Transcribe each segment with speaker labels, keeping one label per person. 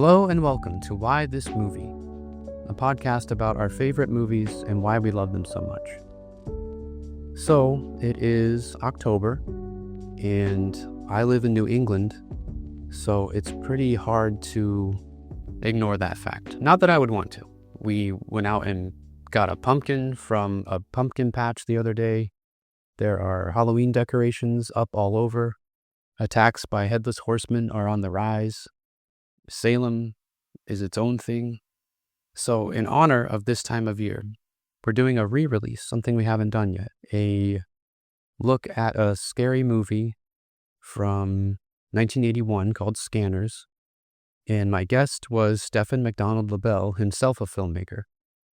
Speaker 1: Hello and welcome to Why This Movie, a podcast about our favorite movies and why we love them so much. So, it is October, and I live in New England, so it's pretty hard to ignore that fact. Not that I would want to. We went out and got a pumpkin from a pumpkin patch the other day. There are Halloween decorations up all over. Attacks by headless horsemen are on the rise. Salem is its own thing. So in honor of this time of year, we're doing a re-release, something we haven't done yet. A look at a scary movie from 1981 called Scanners. And my guest was Stefan MacDonald-Labelle, himself a filmmaker.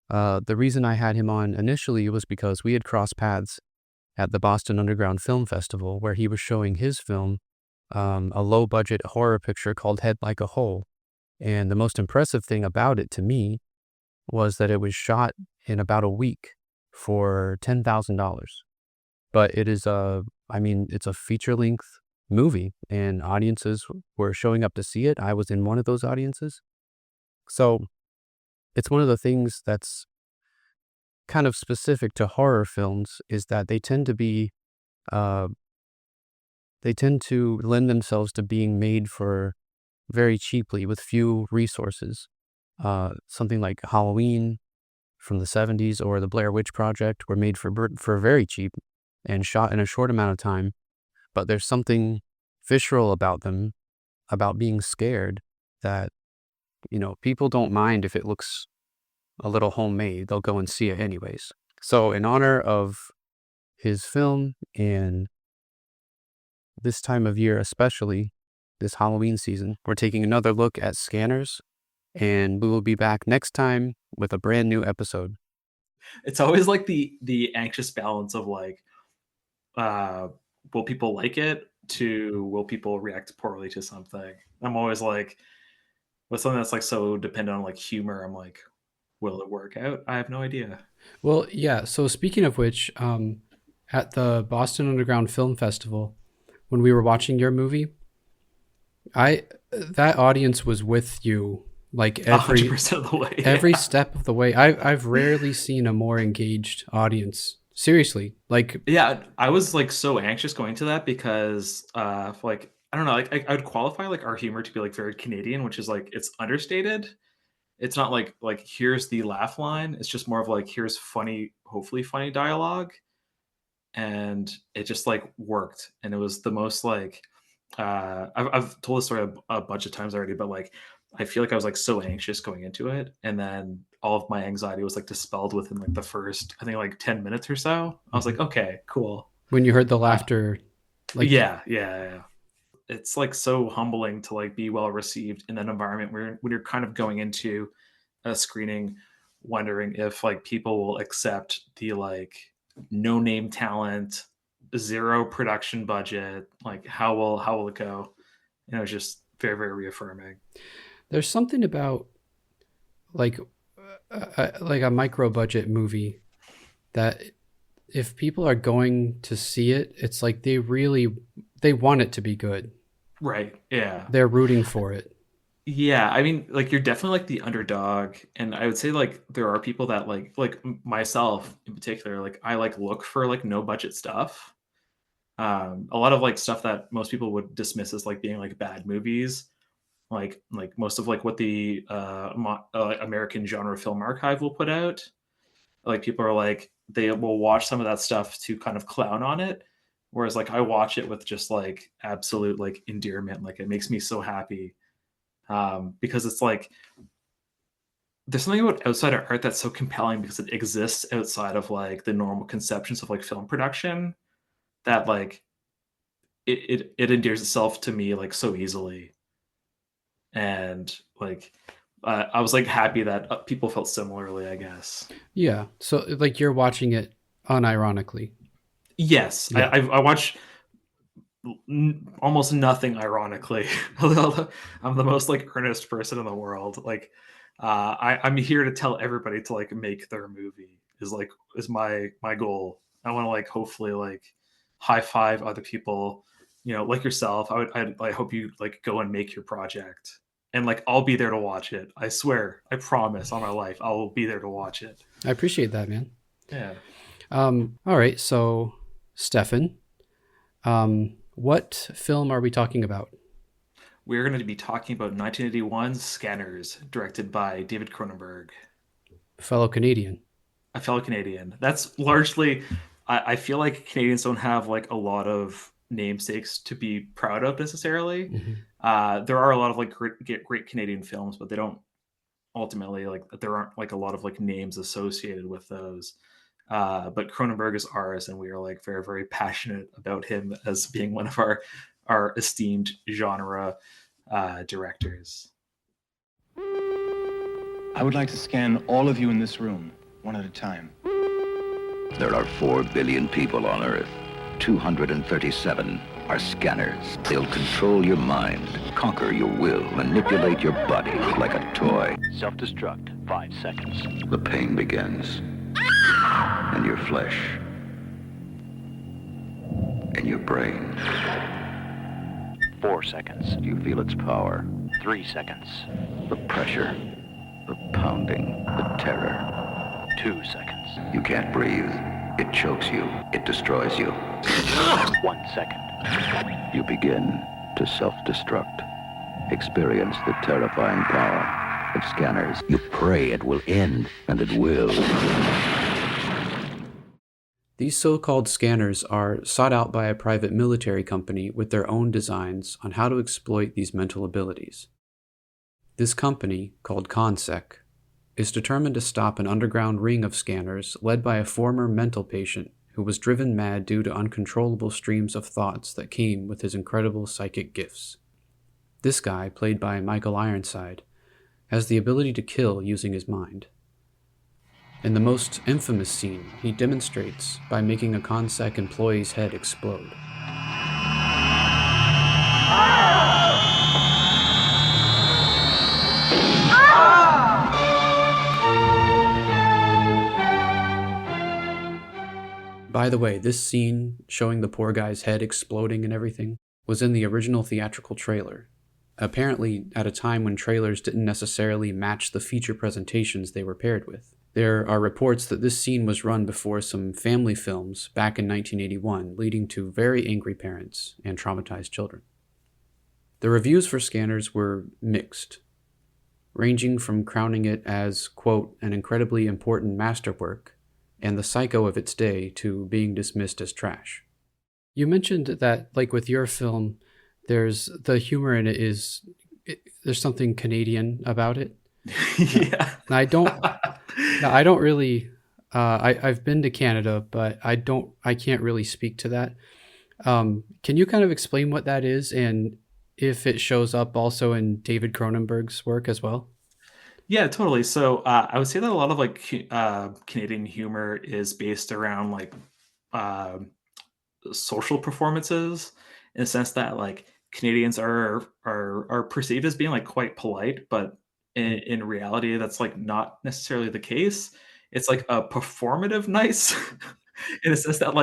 Speaker 1: The reason I had him on initially was because we had crossed paths at the Boston Underground Film Festival, where he was showing his film, a low-budget horror picture called Head Like a Hole. And the most impressive thing about it to me was that it was shot in about a week for $10,000. But it is it's a feature-length movie, and audiences were showing up to see it. I was in one of those audiences. So it's one of the things that's kind of specific to horror films is that they tend to lend themselves to being made for very cheaply with few resources. Something like Halloween from the 70s or the Blair Witch Project were made for very cheap and shot in a short amount of time. But there's something visceral about them, about being scared, that, people don't mind if it looks a little homemade. They'll go and see it anyways. So in honor of his film and this time of year, especially this Halloween season, we're taking another look at Scanners, and we will be back next time with a brand new episode.
Speaker 2: It's always like the anxious balance of like, will people like it to will people react poorly to something? I'm always like, with something that's like so dependent on like humor, I'm like, will it work out? I have no idea.
Speaker 1: Well, yeah. So speaking of which, at the Boston Underground Film Festival, when we were watching your movie, that audience was with you like
Speaker 2: 100% of the way.
Speaker 1: every step of the way. I've rarely seen a more engaged audience. Seriously, like
Speaker 2: Yeah, I was like so anxious going to that because like I don't know, like I would qualify like our humor to be like very Canadian, which is like it's understated. It's not like here's the laugh line. It's just more of like here's funny, hopefully funny dialogue. And it just like worked. And it was the most like I've told this story a bunch of times already, but like I feel like I was like so anxious going into it, and then all of my anxiety was like dispelled within like the first I think like 10 minutes or so. I was like, okay, cool.
Speaker 1: when you heard the laughter, like
Speaker 2: Yeah. It's like so humbling to like be well received in that environment where when you're kind of going into a screening wondering if like people will accept the like no name talent, zero production budget, like how will it go? It's just very, very reaffirming.
Speaker 1: there's something about like a micro budget movie that if people are going to see it, it's like they want it to be good.
Speaker 2: Right. Yeah.
Speaker 1: They're rooting for it.
Speaker 2: Yeah, I mean, like you're definitely like the underdog, and I would say like there are people that myself in particular, like I like look for like no budget stuff. A lot of like stuff that most people would dismiss as like being like bad movies, like most of like what the American Genre Film Archive will put out. Like people are like they will watch some of that stuff to kind of clown on it, whereas like I watch it with just like absolute like endearment. Like it makes me so happy because it's like there's something about outsider art that's so compelling because it exists outside of like the normal conceptions of like film production that like it endears itself to me like so easily. And like I was like happy that people felt similarly, I guess.
Speaker 1: Yeah. So like you're watching it unironically.
Speaker 2: Yes,
Speaker 1: Yeah.
Speaker 2: I watch almost nothing ironically. I'm the most like earnest person in the world. Like I'm here to tell everybody to like make their movie is my goal. I want to like hopefully like high five other people, like yourself. I hope you like go and make your project and like I'll be there to watch it. I swear, I promise on my life, I will be there to watch it.
Speaker 1: I appreciate that, man.
Speaker 2: Yeah.
Speaker 1: All right, so Stefan, what film are we talking about?
Speaker 2: We're going to be talking about 1981's Scanners, directed by David Cronenberg,
Speaker 1: Fellow Canadian.
Speaker 2: a fellow Canadian. That's largely, I feel like Canadians don't have like a lot of namesakes to be proud of necessarily. There are a lot of like great Canadian films, but they don't ultimately like there aren't like a lot of like names associated with those. But Cronenberg is ours, and we are like very, very passionate about him as being one of our esteemed genre directors.
Speaker 3: I would like to scan all of you in this room, one at a time.
Speaker 4: There are 4 billion people on Earth. 237 are scanners. They'll control your mind, conquer your will, manipulate your body like a toy.
Speaker 5: Self-destruct, 5 seconds.
Speaker 4: The pain begins. In your flesh. In your brain.
Speaker 5: 4 seconds.
Speaker 4: You feel its power.
Speaker 5: 3 seconds.
Speaker 4: The pressure. The pounding. The terror.
Speaker 5: 2 seconds.
Speaker 4: You can't breathe. It chokes you. It destroys you.
Speaker 5: 1 second.
Speaker 4: You begin to self-destruct. Experience the terrifying power of scanners. You pray it will end, and it will.
Speaker 1: These so-called scanners are sought out by a private military company with their own designs on how to exploit these mental abilities. This company, called CONSEC, is determined to stop an underground ring of scanners led by a former mental patient who was driven mad due to uncontrollable streams of thoughts that came with his incredible psychic gifts. This guy, played by Michael Ironside, has the ability to kill using his mind. In the most infamous scene, he demonstrates by making a CONSEC employee's head explode. By the way, this scene, showing the poor guy's head exploding and everything, was in the original theatrical trailer. Apparently, at a time when trailers didn't necessarily match the feature presentations they were paired with. There are reports that this scene was run before some family films back in 1981, leading to very angry parents and traumatized children. The reviews for Scanners were mixed, ranging from crowning it as, quote, an incredibly important masterwork and the psycho of its day to being dismissed as trash. You mentioned that, like with your film, there's the humor in it there's something Canadian about it.
Speaker 2: Yeah.
Speaker 1: And I don't really, I've been to Canada, but I can't really speak to that. Can you kind of explain what that is and if it shows up also in David Cronenberg's work as well?
Speaker 2: Yeah, totally. So I would say that a lot of like Canadian humor is based around like uh, social performances, in the sense that like Canadians are perceived as being like quite polite, but in reality, that's like not necessarily the case. It's like a performative nice, in a sense that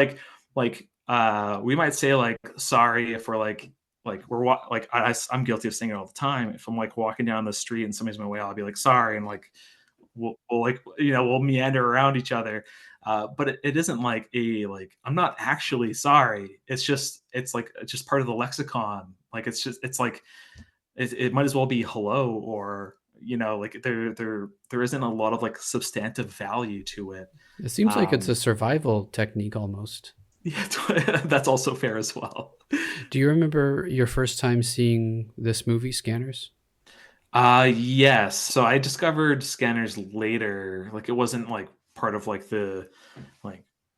Speaker 2: we might say like sorry if we're like like I'm guilty of saying it all the time. If I'm like walking down the street and somebody's in my way, I'll be like sorry, and like we'll like we'll meander around each other. But it isn't like I'm not actually sorry. It's just part of the lexicon. Like it's like it might as well be hello, or like there isn't a lot of like substantive value to it.
Speaker 1: It seems like it's a survival technique almost.
Speaker 2: Yeah, that's also fair as well.
Speaker 1: Do you remember your first time seeing this movie, Scanners?
Speaker 2: Yes. So I discovered Scanners later. Like it wasn't like part of like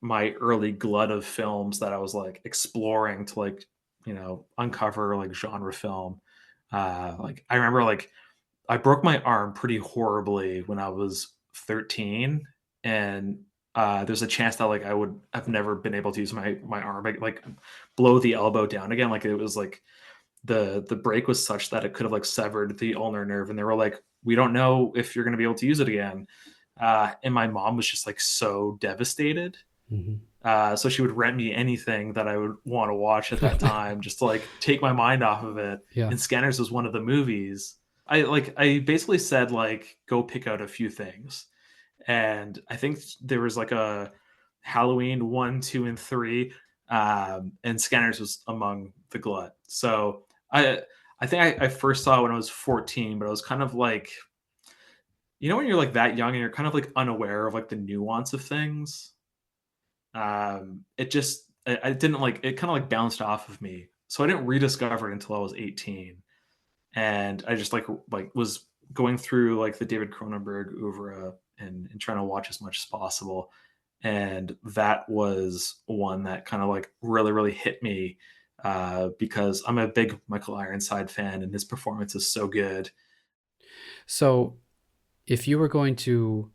Speaker 2: my early glut of films that I was like exploring to like, uncover like genre film. Like I remember like I broke my arm pretty horribly when I was 13, and there's a chance that like I would have never been able to use my arm like below the elbow down again. Like it was like the break was such that it could have like severed the ulnar nerve, and they were like, we don't know if you're going to be able to use it again. And my mom was just like so devastated.
Speaker 1: Mm-hmm.
Speaker 2: So she would rent me anything that I would want to watch at that time, just to like take my mind off of it.
Speaker 1: Yeah.
Speaker 2: And Scanners was one of the movies. I basically said like go pick out a few things, and I think there was like a Halloween 1, 2, and 3, and Scanners was among the glut. So I think I first saw it when I was 14, but I was kind of like, when you're like that young and you're kind of like unaware of like the nuance of things. It just I didn't like it, kind of like bounced off of me, so I didn't rediscover it until I was 18, and I just like was going through like the David Cronenberg oeuvre and trying to watch as much as possible, and that was one that kind of like really hit me, because I'm a big Michael Ironside fan and his performance is so good.
Speaker 1: So, if you were going to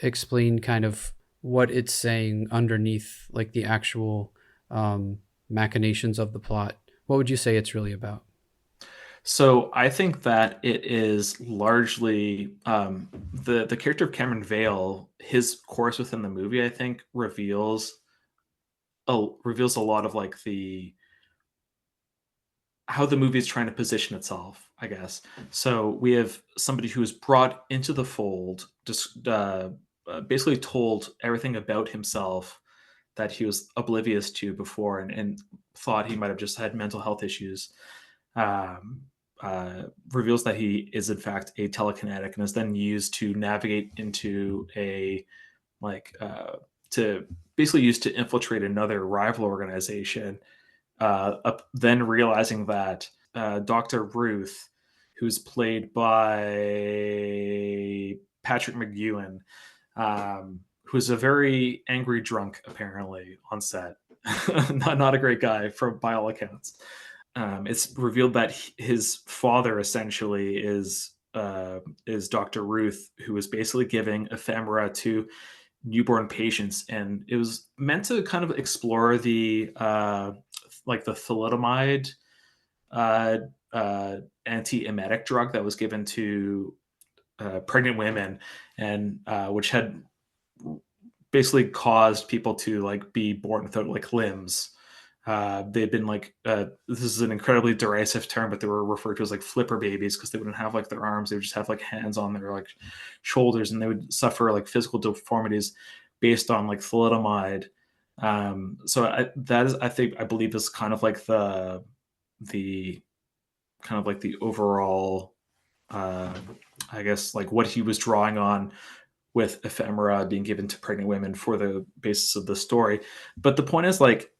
Speaker 1: explain kind of what it's saying underneath, like the actual machinations of the plot, what would you say it's really about?
Speaker 2: So I think that it is largely the character of Cameron Vale. His course within the movie, I think, reveals a lot of like the how the movie is trying to position itself, I guess. So we have somebody who is brought into the fold, just basically told everything about himself that he was oblivious to before, and thought he might have just had mental health issues. Um, Reveals that he is in fact a telekinetic and is then used to navigate into a to basically used to infiltrate another rival organization, then realizing that Dr. Ruth, who's played by Patrick McGowan, who's a very angry drunk apparently on set, not a great guy by all accounts. It's revealed that his father essentially is Dr. Ruth, who is basically giving ephemera to newborn patients, and it was meant to kind of explore the like the thalidomide antiemetic drug that was given to pregnant women, and which had basically caused people to like be born without like limbs. They'd been like this is an incredibly derisive term, but they were referred to as like flipper babies because they wouldn't have like their arms; they would just have like hands on their like shoulders, and they would suffer like physical deformities based on like thalidomide. So that is, I believe, is kind of like the kind of like the overall, I guess, like what he was drawing on with ephemera being given to pregnant women for the basis of the story. But the point is, like,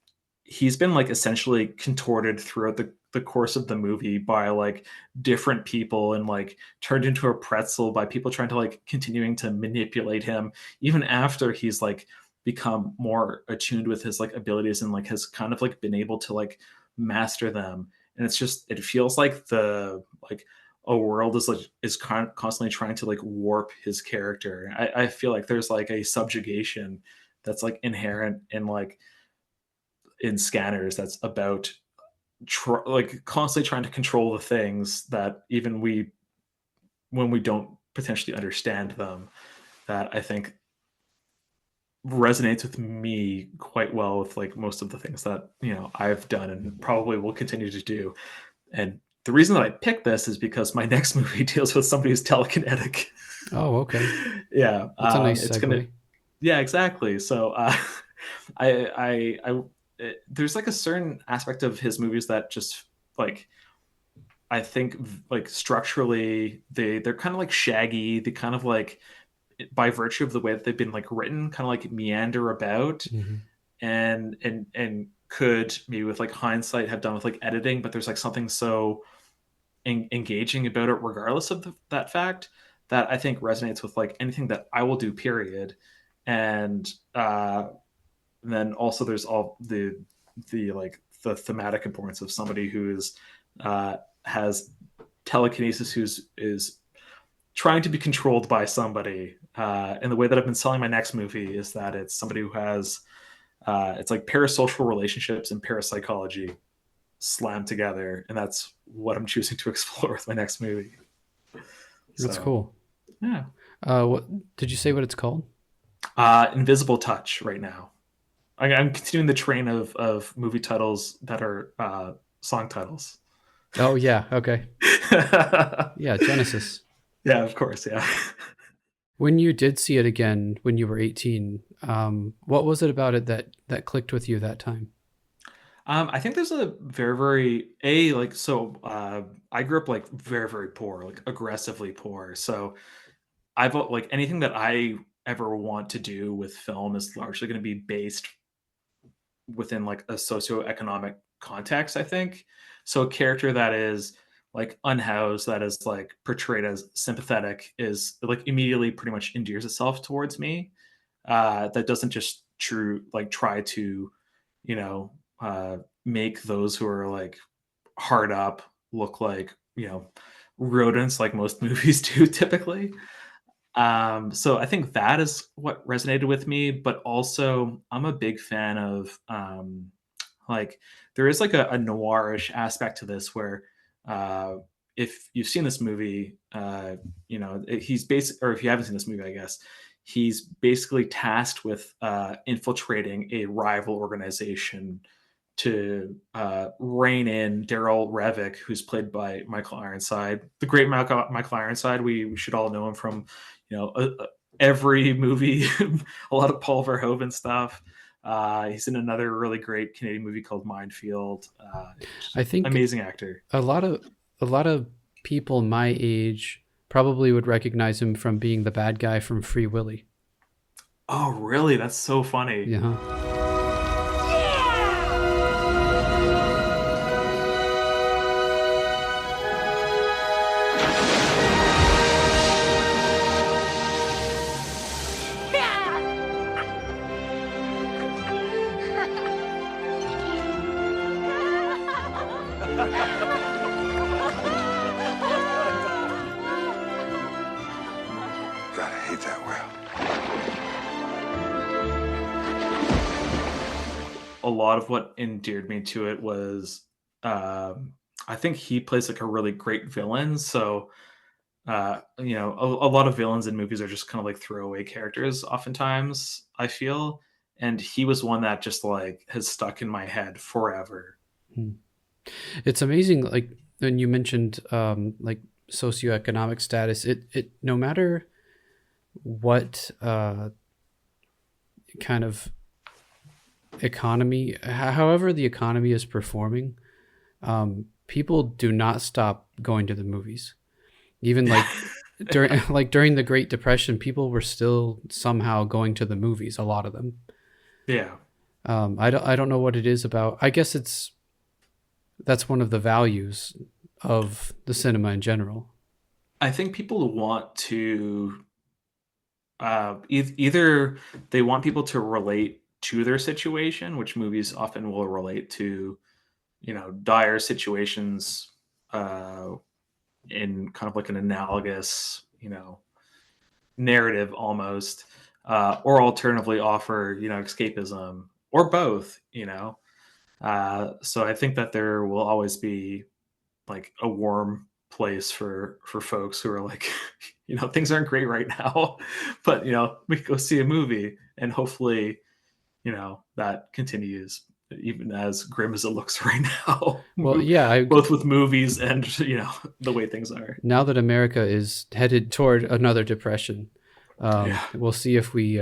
Speaker 2: he's been like essentially contorted throughout the course of the movie by like different people, and like turned into a pretzel by people trying to like continuing to manipulate him even after he's like become more attuned with his like abilities and like has kind of like been able to like master them. And it's just, it feels like the like a world is constantly trying to like warp his character. I feel like there's like a subjugation that's like inherent in like in Scanners that's about like constantly trying to control the things that even when we don't potentially understand them, that I think resonates with me quite well with like most of the things that I've done and probably will continue to do. And the reason that I picked this is because my next movie deals with somebody who's telekinetic.
Speaker 1: Oh, okay.
Speaker 2: Yeah,
Speaker 1: That's a nice
Speaker 2: it's
Speaker 1: segue.
Speaker 2: gonna. Yeah, exactly. So, there's like a certain aspect of his movies that just like I think like structurally they're kind of like shaggy. They kind of like, by virtue of the way that they've been like written, kind of like meander about,
Speaker 1: Mm-hmm.
Speaker 2: and could maybe with like hindsight have done with like editing, but there's like something so engaging about it regardless of that fact, that I think resonates with like anything that I will do, period. And then also there's all the like the thematic importance of somebody who is has telekinesis, is trying to be controlled by somebody. And the way that I've been selling my next movie is that it's somebody who has it's like parasocial relationships and parapsychology slammed together, and that's what I'm choosing to explore with my next movie.
Speaker 1: That's cool.
Speaker 2: Yeah.
Speaker 1: What did you say? What it's called?
Speaker 2: Invisible Touch. Right now, I'm continuing the train of movie titles that are song titles.
Speaker 1: Oh yeah. Okay. Yeah, Genesis.
Speaker 2: Yeah, of course. Yeah.
Speaker 1: When you did see it again when you were 18, what was it about it that clicked with you that time?
Speaker 2: I think there's a very, very a like so. I grew up like very, very poor, like aggressively poor. So I've like anything that I ever want to do with film is largely going to be based within like a socioeconomic context, I think. So a character that is like unhoused, that is like portrayed as sympathetic, is like immediately pretty much endears itself towards me. That doesn't just true like try to, you know, make those who are like hard up look like, rodents like most movies do typically. So I think that is what resonated with me, but also I'm a big fan of like there is like a noirish aspect to this where uh if you've seen this movie, he's basic or if you haven't seen this movie, I guess, he's basically tasked with infiltrating a rival organization to rein in Daryl Revick, who's played by Michael Ironside, the great Michael Ironside. We should all know him from, every movie, a lot of Paul Verhoeven stuff. He's in another really great Canadian movie called Minefield.
Speaker 1: I think
Speaker 2: amazing actor.
Speaker 1: a lot of people my age probably would recognize him from being the bad guy from Free Willy.
Speaker 2: Oh, really? That's so funny.
Speaker 1: Yeah.
Speaker 6: God, I hate that whale.
Speaker 2: A lot of what endeared me to it was I think he plays like a really great villain. So a lot of villains in movies are just kind of like throwaway characters oftentimes, I feel. And he was one that just like has stuck in my head forever.
Speaker 1: It's amazing, like when you mentioned like socioeconomic status, it no matter what kind of economy, however the economy is performing, people do not stop going to the movies. Even like during the Great Depression, people were still somehow going to the movies, a lot of them.
Speaker 2: Yeah.
Speaker 1: I don't know what it is about. I guess that's one of the values of the cinema in general.
Speaker 2: I think people want to either they want people to relate to their situation, which movies often will relate to, dire situations in kind of like an analogous, narrative almost, or alternatively offer, escapism or both. So I think that there will always be like a warm place for folks who are like, things aren't great right now, but we can go see a movie and hopefully, that continues even as grim as it looks right now.
Speaker 1: Well, yeah,
Speaker 2: both with movies and the way things are
Speaker 1: now that America is headed toward another depression. We'll see if we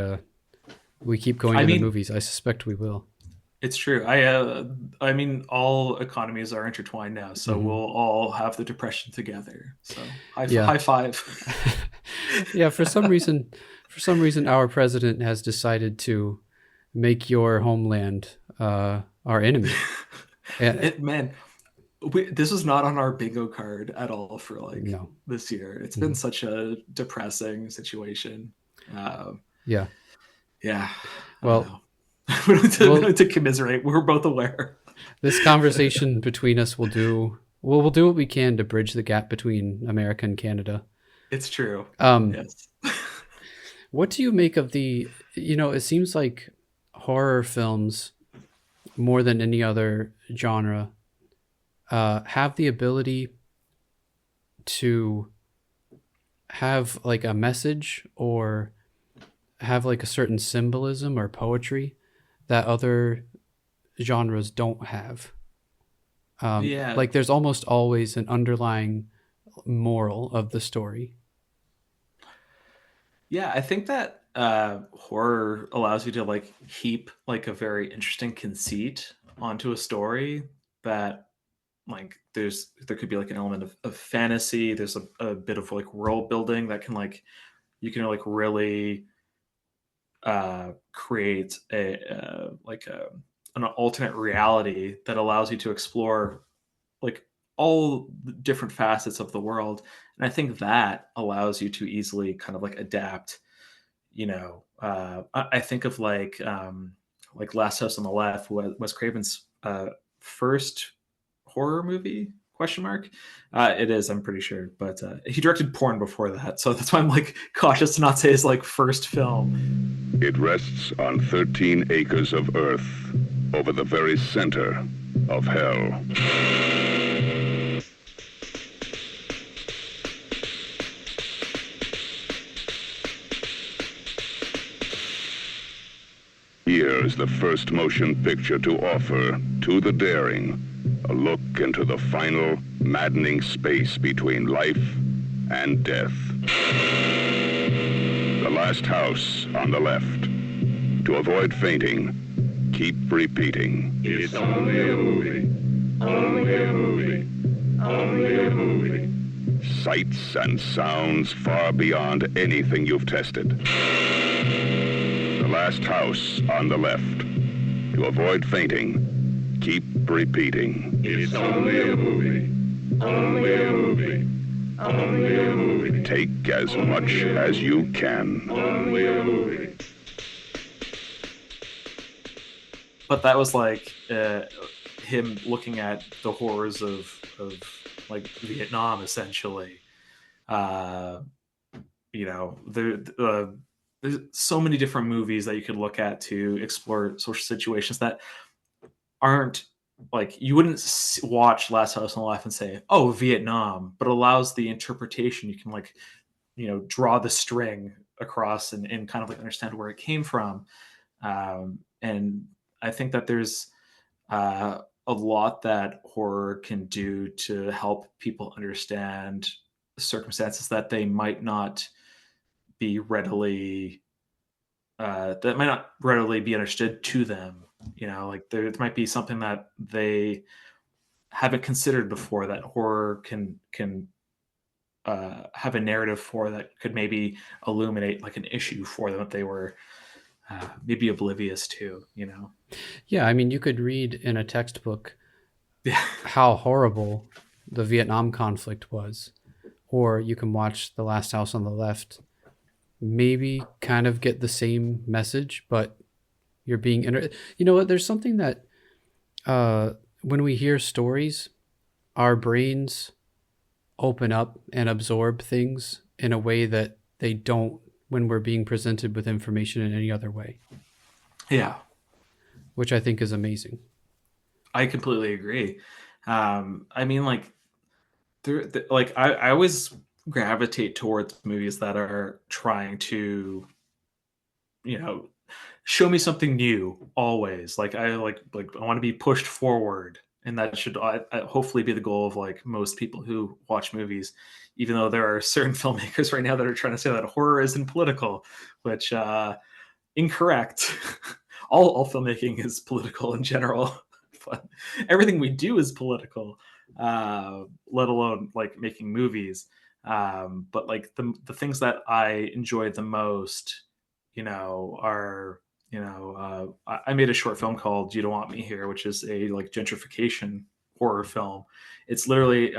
Speaker 1: keep going to the movies. I suspect we will.
Speaker 2: It's true. I mean, all economies are intertwined now, so we'll all have the depression together. So high five.
Speaker 1: Yeah. For some reason, our president has decided to make your homeland our enemy.
Speaker 2: This was not on our bingo card at all for this year. It's been such a depressing situation.
Speaker 1: Yeah. Well.
Speaker 2: We don't need to commiserate. We're both aware.
Speaker 1: This conversation between us we'll do what we can to bridge the gap between America and Canada.
Speaker 2: It's true.
Speaker 1: Yes. What do you make of it seems like horror films, more than any other genre, have the ability to have like a message or have like a certain symbolism or poetry that other genres don't have. Like there's almost always an underlying moral of the story.
Speaker 2: Yeah, I think that horror allows you to like heap like a very interesting conceit onto a story that like there could be like an element of fantasy. There's a bit of like world building that can like you can like really create an alternate reality that allows you to explore like all the different facets of the world. And I think that allows you to easily kind of like adapt. I think of like Last House on the Left, Wes Craven's first horror movie, question mark. It is, I'm pretty sure, but he directed porn before that, so that's why I'm like cautious to not say his like first film.
Speaker 7: It rests on 13 acres of earth over the very center of hell. Here's the first motion picture to offer to the daring a look into the final, maddening space between life and death. The Last House on the Left. To avoid fainting, keep repeating. It's only a movie. Only a movie. Only a movie. Sights and sounds far beyond anything you've tested. The Last House on the Left. To avoid fainting, keep repeating. It's only a movie. Only a movie. Only a movie. Take as much as you can. Only a movie.
Speaker 2: But that was like him looking at the horrors of like Vietnam, essentially. There's so many different movies that you could look at to explore social situations that aren't like you wouldn't watch Last House on the Left and say, "Oh, Vietnam," but allows the interpretation. You can like draw the string across and kind of like understand where it came from. And I think that there's a lot that horror can do to help people understand circumstances that they might not be readily be understood to them. Like there might be something that they haven't considered before that horror can have a narrative for that could maybe illuminate like an issue for them that they were maybe oblivious to.
Speaker 1: Yeah, I mean, you could read in a textbook
Speaker 2: Yeah.
Speaker 1: how horrible the Vietnam conflict was, or you can watch The Last House on the Left, maybe kind of get the same message, but you're being you know what, there's something that when we hear stories, our brains open up and absorb things in a way that they don't when we're being presented with information in any other way.
Speaker 2: Yeah.
Speaker 1: Which I think is amazing.
Speaker 2: I completely agree. I mean, like, I always gravitate towards movies that are trying to, show me something new. Always, like I want to be pushed forward, and that should hopefully be the goal of like most people who watch movies. Even though there are certain filmmakers right now that are trying to say that horror isn't political, which incorrect. all filmmaking is political in general, but everything we do is political, let alone like making movies. But like the things that I enjoy the most, are, I made a short film called You Don't Want Me Here, which is a like gentrification horror film. It's literally,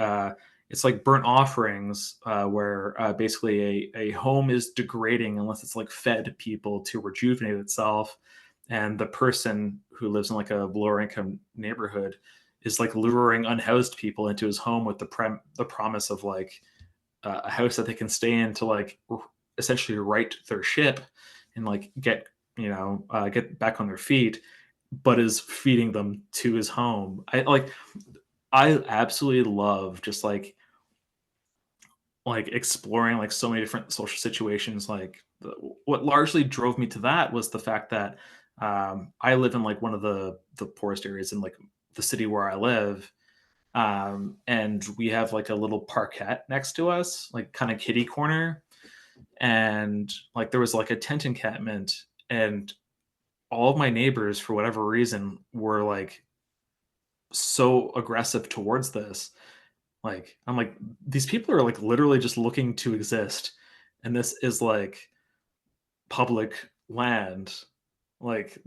Speaker 2: it's like Burnt Offerings, where basically a home is degrading unless it's like fed people to rejuvenate itself. And the person who lives in like a lower income neighborhood is like luring unhoused people into his home with the promise of like a house that they can stay in to like essentially right their ship and like get back on their feet, but is feeding them to his home. I absolutely love just like exploring like so many different social situations. Like what largely drove me to that was the fact that I live in like one of the poorest areas in like the city where I live, And we have like a little parquet next to us, like kind of kitty corner. And like there was like a tent encampment, and all of my neighbors, for whatever reason, were like so aggressive towards this. Like, I'm like, these people are like literally just looking to exist. And this is like public land. Like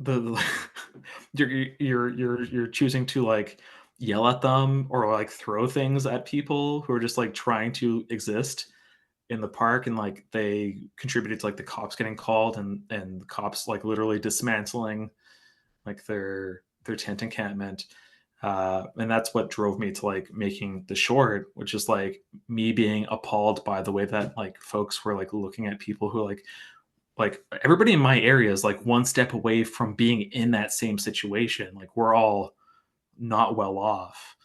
Speaker 2: you're choosing to like yell at them or like throw things at people who are just like trying to exist in the park, and like they contributed to like the cops getting called, and the cops like literally dismantling like their tent encampment. And that's what drove me to like making the short, which is like me being appalled by the way that like folks were like looking at people who like everybody in my area is like one step away from being in that same situation. Like we're all not well off.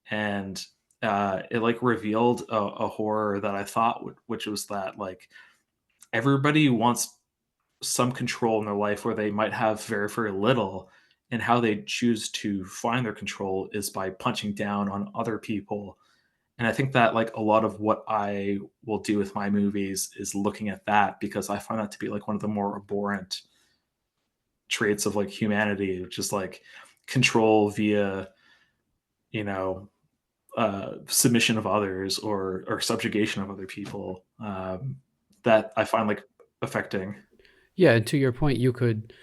Speaker 2: And it like revealed a horror that I thought which was that like everybody wants some control in their life where they might have very, very little, and how they choose to find their control is by punching down on other people. And I think that like a lot of what I will do with my movies is looking at that, because I find that to be like one of the more abhorrent traits of like humanity, which is like control via, you know, submission of others or subjugation of other people, that I find like affecting.
Speaker 1: Yeah, and to your point, you could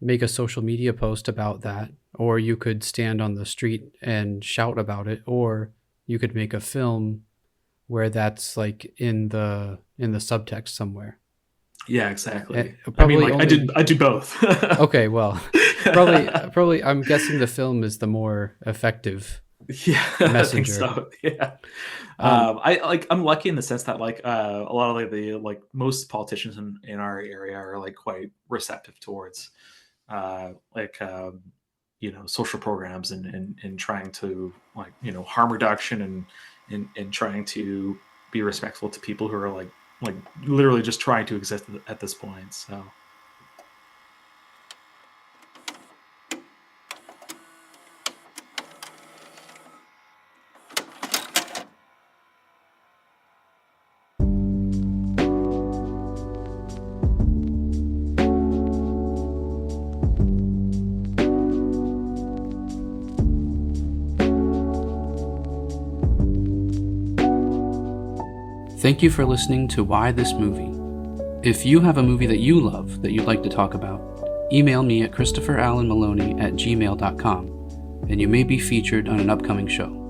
Speaker 1: make a social media post about that, or you could stand on the street and shout about it, or you could make a film where that's like in the subtext somewhere.
Speaker 2: Yeah, exactly.
Speaker 1: I mean, like
Speaker 2: I do both.
Speaker 1: Okay, well, probably I'm guessing the film is the more effective messenger.
Speaker 2: I think so. Yeah. I'm lucky in the sense that like a lot of like the like most politicians in our area are like quite receptive towards you know, social programs and trying to like, you know, harm reduction and trying to be respectful to people who are like literally just trying to exist at this point. So
Speaker 1: thank you for listening to Why This Movie. If you have a movie that you love that you'd like to talk about, email me at christopherallenmaloney@gmail.com, and you may be featured on an upcoming show.